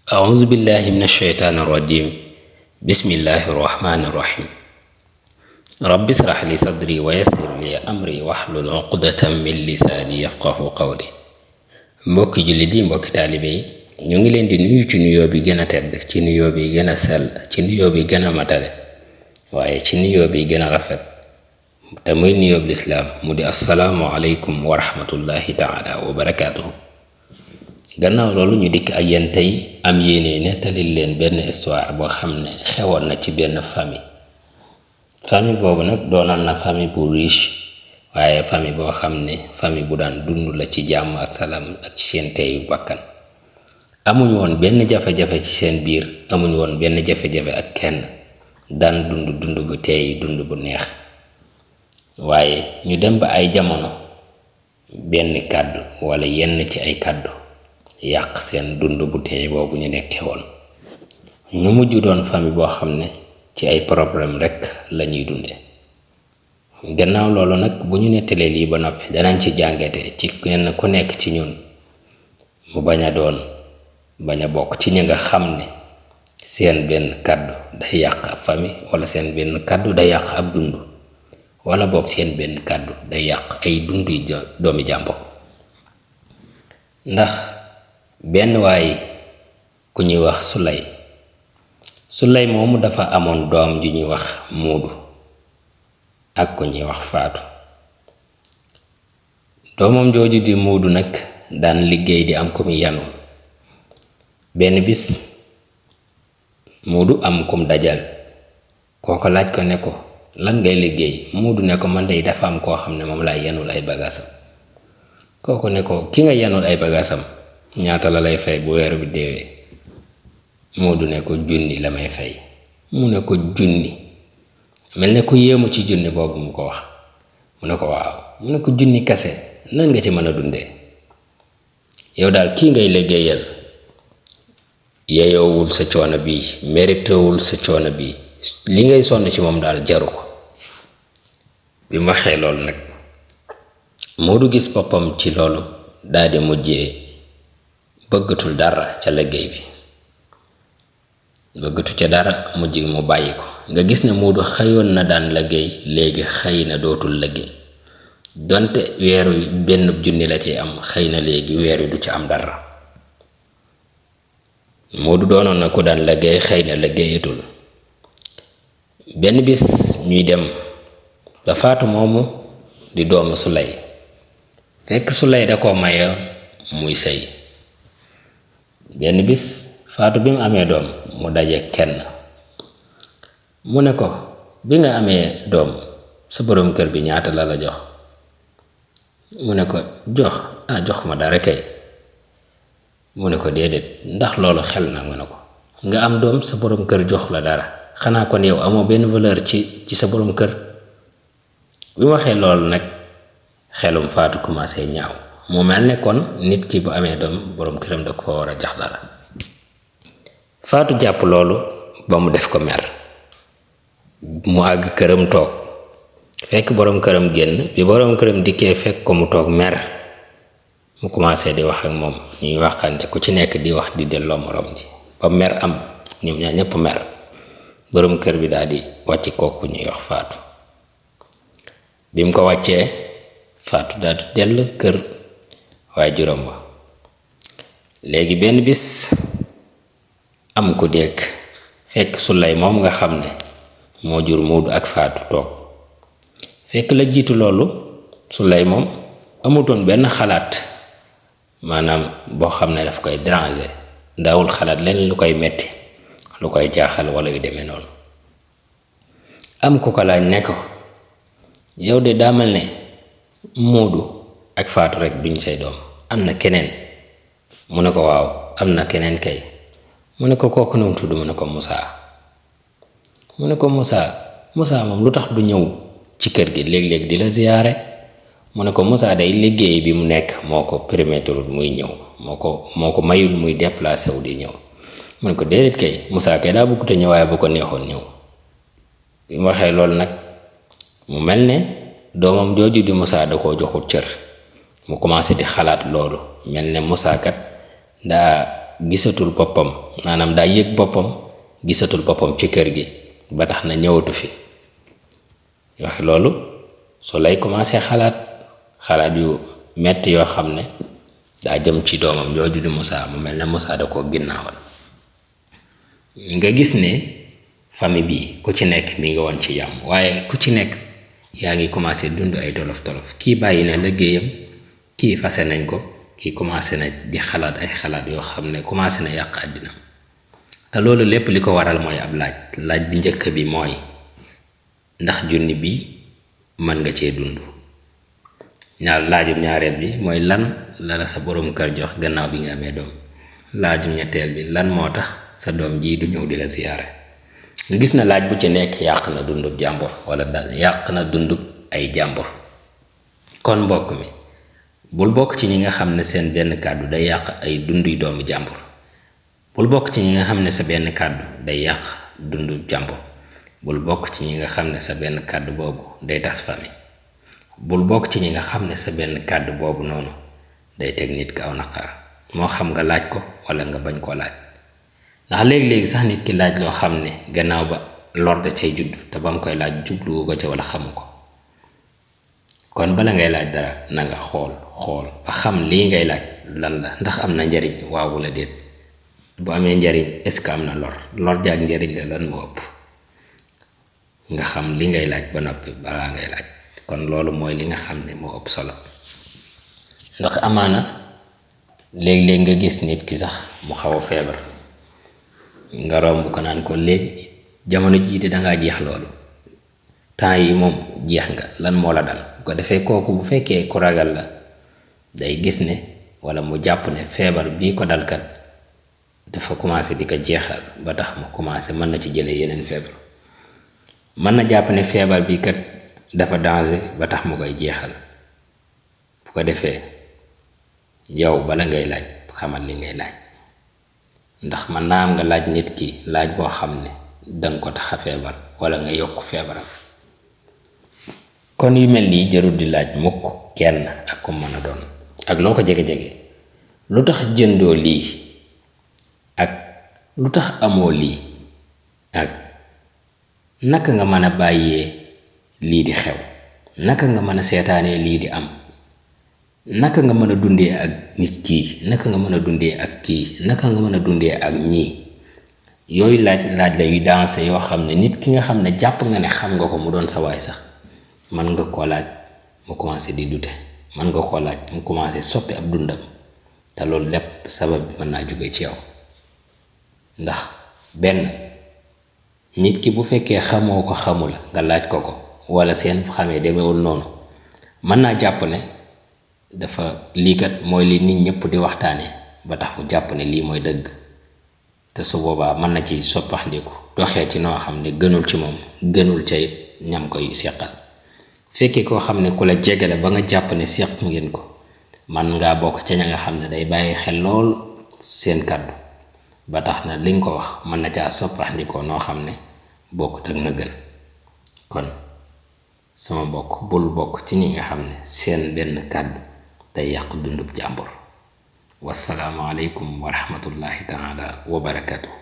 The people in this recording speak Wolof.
أعوذ بالله من الشيطان الرجيم بسم الله الرحمن الرحيم رب اشرح لي صدري ويسر لي أمري واحلل عقدة من لساني يفقه قولي mbokki jullit yi mbokki taalibe yi ñu ngi leen di nuyu ci nuyoo bi gën a tedd ci nuyoo bi gën a sell ci nuyoo bi gën a matale waaye ci nuyoo bi gën a rafet te muy nuyoo bi lislaam mu di assalaamu aleykum wa rahmatullahi taala wa barakaatuhu. gannaaw loolu ñu dikk ak yéen tey am yéene nettalil leen benn histoire boo xam ne xewoon na ci benn famille boobu nag doonoon na famille bu riche waaye famille boo xam ne famille bu daan dund la ci jàmm ak salaam ak ci seen teeyu bakkan. amuñu woon benn jafe-jafe ci seen biir, amuñu woon benn jafe-jafe ak kenn, daan dund bu teey, dund bu neex. waaye ñu dem ba ay jamono benn kàddu wala yenn ci ay kàddu yàq seen dund bu teey boobu ñu nekkee woon. ñu mujj doon famille boo xam ne ci ay problème rekk lañuy dunde. gannaaw loolu nag bu ñu nettalee lii ba noppi danañ ci jàngate ci kenn ku nekk ci ñun mu bañ a bokk ci ñi nga xam ne seen benn kàddu day yàq ab famille wala seen benn kàddu day yàq ab dund wala bokk seen benn kàddu day yàq ay dund yi doomi jàmbur. ndax benn waay ku ñuy wax Sulay moomu dafa amoon doom ju ñuy wax Moodu ak ku ñuy wax Faatu. doomam jooju di Moodu nag daan liggéey di am ku mu yanu. benn bis Moodu am kum dajal kooko laaj ko ne ko lan ngay liggéey. Moodu ne ko man dey dafa am koo xam ne moom laa yanul ay bagaasam. kooko ne ko ki nga yanul ay bagaasam ñaata la lay fay bu weer bi deewee. Moodu ne ko junni la may fay. mu ne ko junni, mel ne ku yéemu ci junni boobu mu ko wax. mu ne ko waaw. mu ne ko junni kase nan nga ci mën a dundee. yow daal kii ngay liggéeyal yeyoowul sa coono bii, méritewul sa coono bii, li ngay sonn ci moom daal jaru ko. bi mu waxee loolu nag Moodu gis boppam ci loolu daldi mujjee bëggatul dara ca liggéey bi. bëggatu ca dara mujj mu bàyyi ko. nga gis ne Moodu xëyoon na daan liggéey, léegi xëy na dootul liggéey. donte weer wi benn junni la ci am, xëy na léegi weer wi du ci am dara. Moodu doonoon na ku daan liggéey, xëy na liggéeyatul. benn bis ñuy dem ba Faatu moomu di doomu Sulay fekk Sulay da koo maye muy sëy. benn bis Faatu bi mu amee doom mu daje kenn mu ne ko bi nga amee doom sa boroom kër bi ñaata la la jox. mu ne ko jox ma dara kay. mu ne ko déedéet, ndax loolu xel na. mu ne ko nga am doom sa boroom kër jox la dara, xanaa kon yow amoo benn valeur ci sa boroom kër. bi mu waxee loolu nag xelum Faatu commencé ñaaw. mu mel ne kon nit ki bu amee doom boroom këram da ko war a jox dara. Faatu jàpp loolu ba mu def ko mer. mu àgg këram toog fekk boroom këram génn. bi boroom këram dikkee fekk ko mu toog mer, mu commencé di wax ak moom. ñuy waxante ku ci nekk di wax di delloo moroom ji ba mer am. ñoom ñaar ñëpp mer. boroom kër bi daal di wàcc kooku ñuy wax Faatu. bi mu ko wàccee Faatu daal di dell kër waaye juróom ba. léegi benn bis am ku dégg fekk Sulay moom nga xam ne moo jur Moodu ak Faatu toog. fekk la jiitu loolu Sulay moom amutoon benn xalaat, maanaam boo xam ne daf koy déranger. daawul xalaat leen lu koy metti, lu koy jaaxal wala yu demee noonu. am ku ko laaj ne ko yow de daa mel ne Moodu ak Faatu rek duñ say doom, am na keneen. mu ne ko waaw am na keneen kay. mu ne ko kooku nu mu tudd. mu ne ko Musaa. mu ne ko Musaa moom lu tax du ñëw ci kër gi léeg-léeg di la ziyaare. mu ne ko Musaa day liggéey bi mu nekk moo ko permettre muy ñëw, moo ko mayul muy déplacé wu di ñëw. mu ne ko déedéet kay, Musaa kay daa bëgg te ñëw waaye bu ko neexoon ñëw. bi mu waxee loolu nag mu mel ne doomam jooju di Musaa da koo joxut cër. mu commencé di xalaat loolu, mel ne Musaa kat daa gisatul boppam maanaam daa yëg boppam gisatul boppam ci kër gi ba tax na ñëwatu fi wax loolu su lay commencé xalaat yu metti yoo xam ne daa jëm ci doomam jooju di Moussa mu mel ne Moussa da koo ginnaawal nga gis ne famille bi ku ci nekk mi ngi woon ci jàmm waaye ku ci nekk yaa ngi commencé dund ay tolof kii bàyyi na liggéeyam kii fase nañ ko kii commencé na di xalaat ay xalaat yoo xam ne commencé na yàq àddina te loolu lépp li ko waral mooy ab laaj bi njëkk bi mooy ndax junni bi mën nga cee dund laajum ñaareel bi mooy lan la sa borom kër jox gannaaw bi nga amee doom laajum ñetteel bi lan moo tax sa doom ji du ñëw di la siyaare nga gis na laaj bu ci nekk yàq na dundub jàmbur wala dal yàq na dundub ay jàmbur kon mbokk mi bul bokk ci ñi nga xam ne seen benn kàddu day yàq ay dunduy doomu jàmbur bul bokk ci ñi nga xam ne sa benn kàddu day yàq dundu jàmbur bul bokk ci ñi nga xam ne sa benn kàddu boobu day tas famille bul bokk ci ñi nga xam ne sa benn kàddu boobu noonu day teg nit ka aw naqar moo xam nga laaj ko wala nga bañ koo laaj ndax léegi-léegi sax nit ki laaj loo xam ne gannaaw ba lor da cay judd te ba mu koy laaj jubluwu ko ca wala xamu ko kon bala ngay laaj dara na nga xool ba xam lii ngay laaj lan la ndax am na njariñ waaw wala déet bu amee njariñ est-ce que am na lor jaag njariñ la lan moo ëpp nga xam li ngay laaj ba noppi balaa ngay laaj kon loolu mooy li nga xam ne moo ëpp solo ndax amaana léeg-léeg nga gis nit ki sax mu xaw a feebar nga romb ko naan ko léegi jamono jii de dangaa jeex loolu temps yi moom jeex nga lan moo la dal ko defee kooku bu fekkee ku ragal la day gis ne wala mu jàpp ne feebar bii ko dalkat dafa commencé di ko jeexal ba tax mu commencé mën na ci jële yeneen feebar mën na jàpp ne feebar bi kat dafa danger ba tax mu koy jeexal bu ko defee yow bala ngay laaj xamal li ngay laaj ndax man naa am nga laaj nit ki laaj boo xam ne danga ko tax a feebar wala nga yokk feebaram kon yu mel nii jarul di laaj mukk kenn ak ko mën a doon ak loo ko jege-jege lu tax jëndoo lii ak lu tax amoo lii ak naka nga mën a bàyyee lii di xew naka nga mën a seetaanee lii di am naka nga mën a dundee ak nit kii naka nga mën a dundee ak kii naka nga mën a dundee ak ñii yooyu laaj la yu dansé yoo xam ne nit ki nga xam ne jàpp nga ne xam nga ko mu doon sa waay sax mën nga koo laaj mu commencé di dute mën nga koo laaj mu commencé soppi ab dundam te loolu lépp sabab bi mën naa jóge ci yow ndax benn nit ki bu fekkee xamoo ko xamula nga laaj ko wala seen xamee demewul noonu mën naa jàpp ne dafa lii kat mooy li nit ñëpp di waxtaanee ba tax mu jàpp ne lii mooy dëgg te su boobaa mën na ci soppaxndiku doxee ci noo xam ne gënul ci moom gënul ca it ñam koy seqal fekkee koo xam ne ku la jegale ba nga jàpp ne seq ngeen ko man ngaa bokk ca ña nga xam ne day bàyyi xel lool seen kàddu ba tax na li nga ko wax mën na caa soppaxndikoo noo xam ne bokkut ak na gën kon sama mbokk bul bokk ci ñi nga xam ne seen benn kàddu day yàq dundub jàmbur wassalaamu aleykum wa rahmatullahi taala wa barakatuh